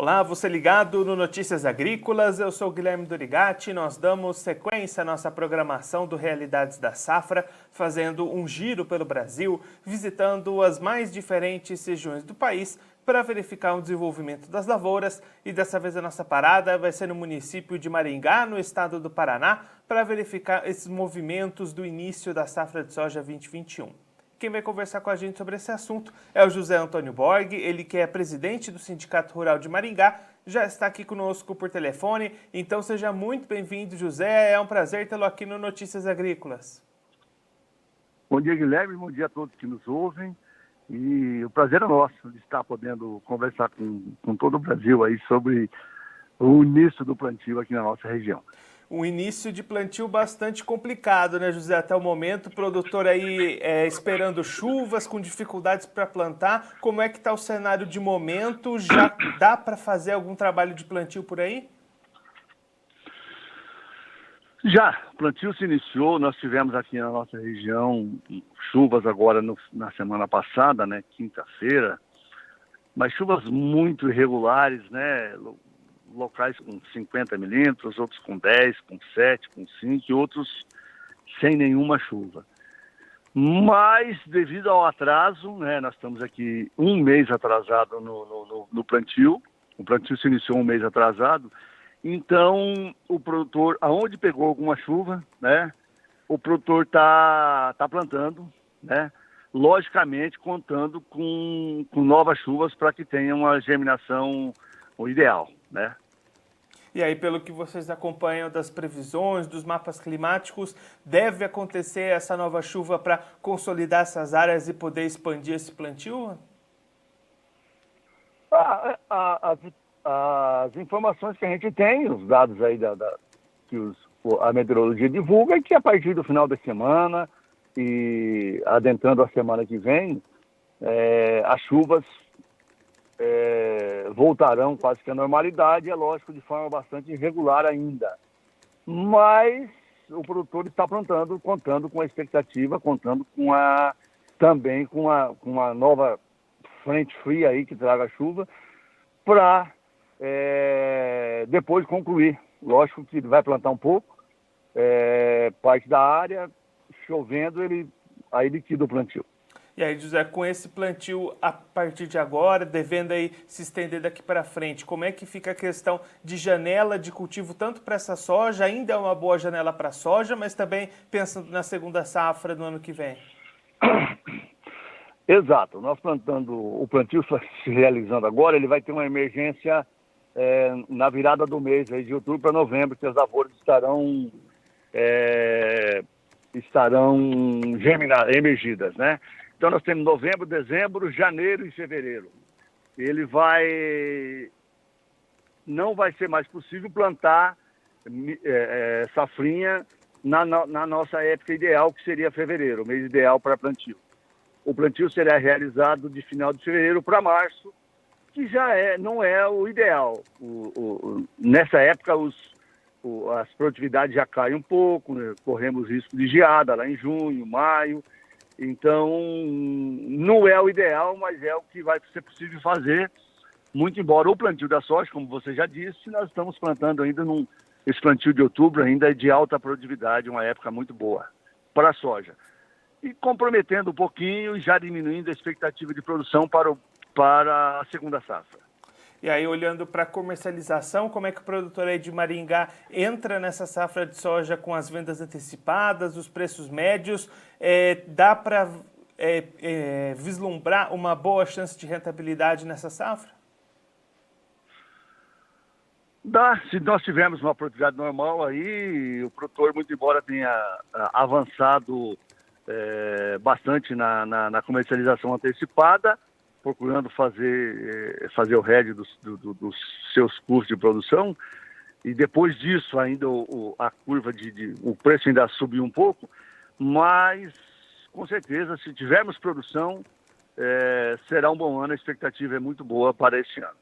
Olá, você ligado no Notícias Agrícolas, eu sou o Guilherme Dorigatti. Nós damos sequência à nossa programação do Realidades da Safra, fazendo um giro pelo Brasil, visitando as mais diferentes regiões do país para verificar o desenvolvimento das lavouras. E dessa vez a nossa parada vai ser no município de Maringá, no estado do Paraná, para verificar esses movimentos do início da safra de soja 2021. Quem vai conversar com a gente sobre esse assunto é o José Antônio Borg, ele que é presidente do Sindicato Rural de Maringá, já está aqui conosco por telefone, então seja muito bem-vindo, José, é um prazer tê-lo aqui no Notícias Agrícolas. Bom dia, Guilherme, bom dia a todos que nos ouvem, e o prazer é nosso de estar podendo conversar com todo o Brasil aí sobre o início do plantio aqui na nossa região. Um início de plantio bastante complicado, né, José? Até o momento, o produtor aí esperando chuvas, com dificuldades para plantar. Como é que está o cenário de momento? Já dá para fazer algum trabalho de plantio por aí? Já, o plantio se iniciou, nós tivemos aqui na nossa região chuvas agora na semana passada, né, quinta-feira, mas chuvas muito irregulares, né, locais com 50 milímetros, outros com 10, com 7, com 5 e outros sem nenhuma chuva. Mas, devido ao atraso, né, nós estamos aqui um mês atrasado no plantio, o plantio se iniciou um mês atrasado, então o produtor, aonde pegou alguma chuva, né, o produtor tá plantando, né, logicamente contando com novas chuvas para que tenha uma germinação ideal, né. E aí, pelo que vocês acompanham das previsões, dos mapas climáticos, deve acontecer essa nova chuva para consolidar essas áreas e poder expandir esse plantio? As informações que a gente tem, os dados aí que a meteorologia divulga, é que a partir do final da semana e adentrando a semana que vem, as chuvas voltarão quase que à normalidade, é lógico, de forma bastante irregular ainda. Mas o produtor está plantando, contando com a expectativa, contando também com uma nova frente fria aí que traga chuva, para depois concluir. Lógico que ele vai plantar um pouco, parte da área, chovendo, aí liquida o plantio. E aí, José, com esse plantio a partir de agora, devendo aí se estender daqui para frente, como é que fica a questão de janela de cultivo, tanto para essa soja, ainda é uma boa janela para a soja, mas também pensando na segunda safra do ano que vem? Exato. Nós o plantio se realizando agora, ele vai ter uma emergência na virada do mês, aí, de outubro para novembro, que as lavouras estarão emergidas, né? Então nós temos novembro, dezembro, janeiro e fevereiro. Não vai ser mais possível plantar safrinha na nossa época ideal, que seria fevereiro, o mês ideal para plantio. O plantio será realizado de final de fevereiro para março, que não é o ideal. Nessa época as produtividades já caem um pouco, né? Corremos risco de geada lá em junho, maio. Então, não é o ideal, mas é o que vai ser possível fazer, muito embora o plantio da soja, como você já disse, nós estamos plantando ainda esse plantio de outubro ainda é de alta produtividade, uma época muito boa para a soja. E comprometendo um pouquinho e já diminuindo a expectativa de produção para a segunda safra. E aí, olhando para a comercialização, como é que o produtor aí de Maringá entra nessa safra de soja com as vendas antecipadas, os preços médios? Dá para vislumbrar uma boa chance de rentabilidade nessa safra? Dá, se nós tivermos uma produtividade normal aí, o produtor, muito embora tenha avançado bastante na comercialização antecipada, procurando fazer o hedge dos seus custos de produção, e depois disso ainda a curva o preço ainda subiu um pouco, mas com certeza, se tivermos produção, será um bom ano, a expectativa é muito boa para este ano.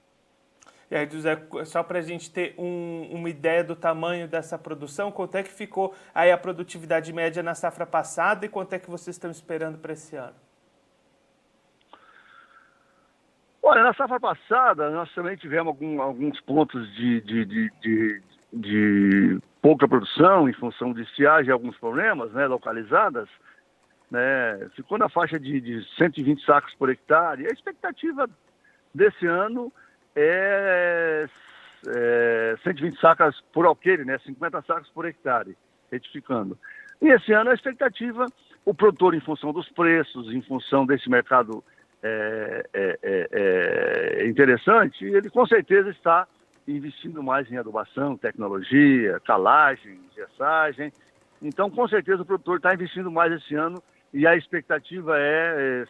E aí, José, só para a gente ter uma ideia do tamanho dessa produção, quanto é que ficou aí a produtividade média na safra passada e quanto é que vocês estão esperando para esse ano? Olha, na safra passada, nós também tivemos alguns pontos de pouca produção em função de estiagem e alguns problemas, né, localizadas, né, ficou na faixa de 120 sacos por hectare. A expectativa desse ano é 120 sacas por alqueire, né, 50 sacos por hectare, retificando. E esse ano a expectativa, o produtor, em função dos preços, em função desse mercado interessante, ele com certeza está investindo mais em adubação, tecnologia, calagem, gessagem. Então, com certeza, o produtor está investindo mais esse ano e a expectativa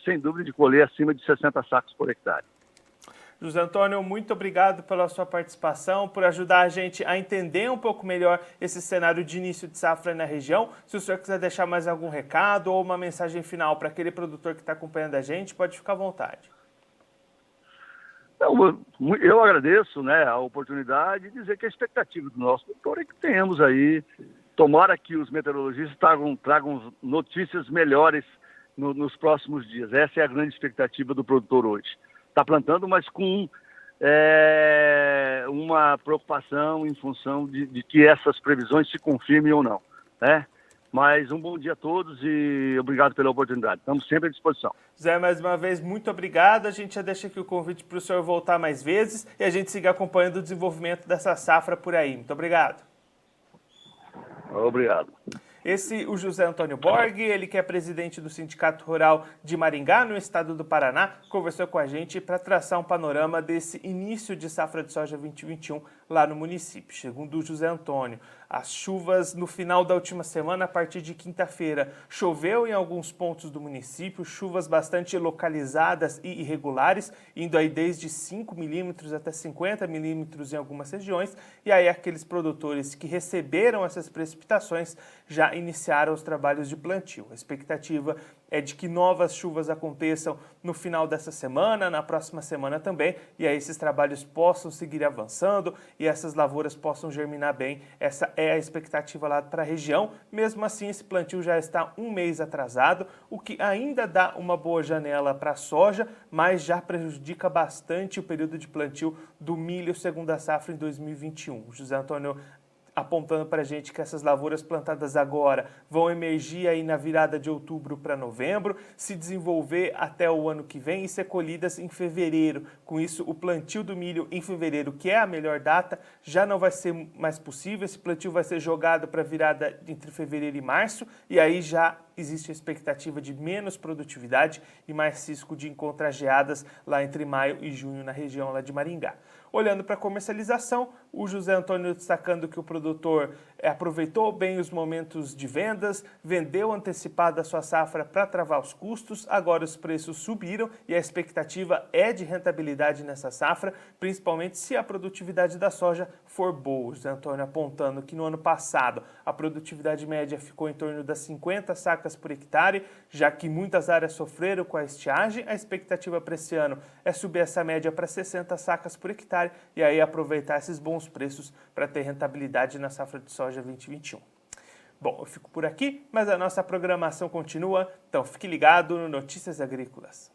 sem dúvida, de colher acima de 60 sacos por hectare. José Antônio, muito obrigado pela sua participação, por ajudar a gente a entender um pouco melhor esse cenário de início de safra na região. Se o senhor quiser deixar mais algum recado ou uma mensagem final para aquele produtor que está acompanhando a gente, pode ficar à vontade. Eu agradeço, né, a oportunidade de dizer que a expectativa do nosso produtor é que tenhamos aí, tomara que os meteorologistas tragam notícias melhores nos próximos dias. Essa é a grande expectativa do produtor hoje. Está plantando, mas com uma preocupação em função de que essas previsões se confirmem ou não, né? Mas um bom dia a todos e obrigado pela oportunidade. Estamos sempre à disposição. Zé, mais uma vez, muito obrigado. A gente já deixa aqui o convite para o senhor voltar mais vezes e a gente siga acompanhando o desenvolvimento dessa safra por aí. Muito obrigado. Obrigado. O José Antônio Borg, ele que é presidente do Sindicato Rural de Maringá, no estado do Paraná, conversou com a gente para traçar um panorama desse início de safra de soja 2021 lá no município. Segundo o José Antônio, as chuvas no final da última semana, a partir de quinta-feira, choveu em alguns pontos do município, chuvas bastante localizadas e irregulares, indo aí desde 5 milímetros até 50 milímetros em algumas regiões, e aí aqueles produtores que receberam essas precipitações já iniciaram os trabalhos de plantio. A expectativa é de que novas chuvas aconteçam no final dessa semana, na próxima semana também, e aí esses trabalhos possam seguir avançando e essas lavouras possam germinar bem. Essa é a expectativa lá para a região. Mesmo assim, esse plantio já está um mês atrasado, o que ainda dá uma boa janela para a soja, mas já prejudica bastante o período de plantio do milho segunda safra em 2021. O José Antônio apontando para a gente que essas lavouras plantadas agora vão emergir aí na virada de outubro para novembro, se desenvolver até o ano que vem e ser colhidas em fevereiro. Com isso, o plantio do milho em fevereiro, que é a melhor data, já não vai ser mais possível. Esse plantio vai ser jogado para a virada entre fevereiro e março, e aí já existe a expectativa de menos produtividade e mais risco de encontrar geadas lá entre maio e junho na região lá de Maringá. Olhando para a comercialização, o José Antônio destacando que o produtor aproveitou bem os momentos de vendas, vendeu antecipada a sua safra para travar os custos, agora os preços subiram e a expectativa é de rentabilidade nessa safra, principalmente se a produtividade da soja for boa. O José Antônio apontando que no ano passado a produtividade média ficou em torno das 50 sacas por hectare, já que muitas áreas sofreram com a estiagem, a expectativa para esse ano é subir essa média para 60 sacas por hectare e aí aproveitar esses bons preços para ter rentabilidade na safra de soja 2021. Bom, eu fico por aqui, mas a nossa programação continua, então fique ligado no Notícias Agrícolas.